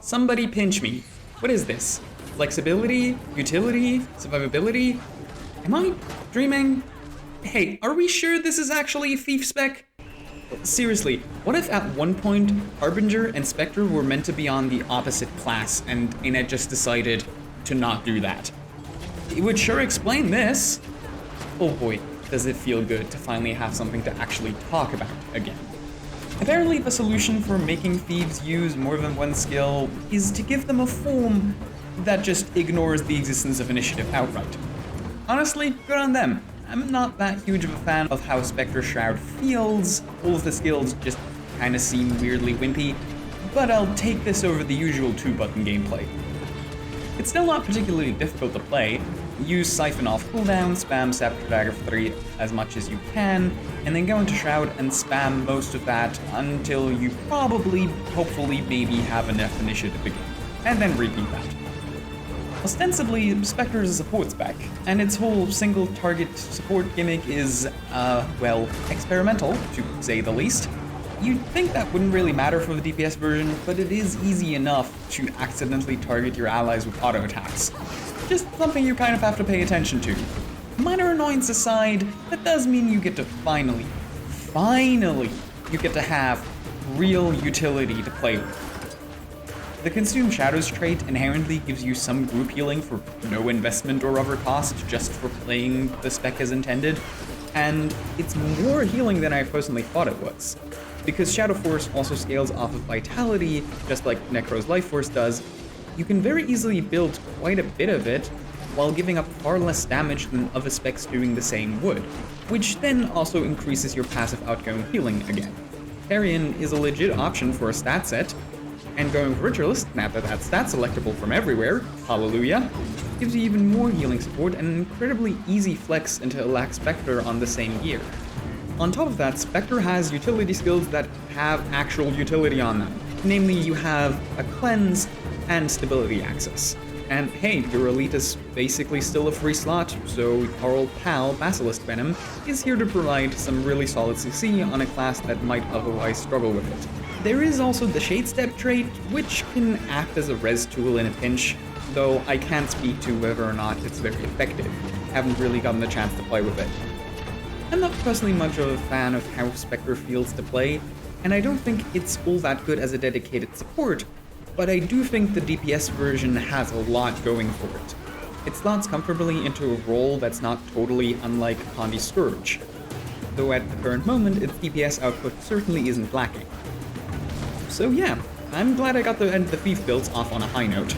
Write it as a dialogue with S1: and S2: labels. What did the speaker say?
S1: Somebody pinch me. What is this? Flexibility? Utility? Survivability? Am I dreaming? Hey, are we sure this is actually a thief spec? Seriously, what if at one point Harbinger and Specter were meant to be on the opposite class and Inet just decided to not do that? It would sure explain this. Oh boy, does it feel good to finally have something to actually talk about again. Apparently the solution for making thieves use more than one skill is to give them a form that just ignores the existence of initiative outright. Honestly, good on them. I'm not that huge of a fan of how Spectre Shroud feels. All of the skills just kinda seem weirdly wimpy, but I'll take this over the usual 2-button gameplay. It's still not particularly difficult to play. Use Siphon off cooldown, spam Sabetha Dagger for 3 as much as you can, and then go into Shroud and spam most of that until you probably, hopefully, maybe have enough initiative again, and then repeat that. Ostensibly, Spectre is a support spec, and its whole single target support gimmick is, well, experimental, to say the least. You'd think that wouldn't really matter for the DPS version, but it is easy enough to accidentally target your allies with auto attacks. Just something you kind of have to pay attention to. Minor annoyance aside, that does mean you get to finally, you get to have real utility to play with. The Consume Shadows trait inherently gives you some group healing for no investment or other cost, just for playing the spec as intended, and it's more healing than I personally thought it was. Because Shadow Force also scales off of Vitality, just like Necro's Life Force does, you can very easily build quite a bit of it, while giving up far less damage than other specs doing the same would, which then also increases your passive outgoing healing again. Carrion is a legit option for a stat set, and going Ritualist, now that that stat's selectable from everywhere, hallelujah, gives you even more healing support and an incredibly easy flex into Elak Spectre on the same gear. On top of that, Spectre has utility skills that have actual utility on them. Namely, you have a Cleanse and Stability access. And hey, your Elite is basically still a free slot, so our old pal, Basilisk Venom, is here to provide some really solid CC on a class that might otherwise struggle with it. There is also the Shade Step trait, which can act as a res tool in a pinch, though I can't speak to whether or not it's very effective. Haven't really gotten the chance to play with it. I'm not personally much of a fan of how Spectre feels to play, and I don't think it's all that good as a dedicated support, but I do think the DPS version has a lot going for it. It slots comfortably into a role that's not totally unlike Condi's Scourge, though at the current moment its DPS output certainly isn't lacking. So yeah, I'm glad I got the end of the Thief builds off on a high note.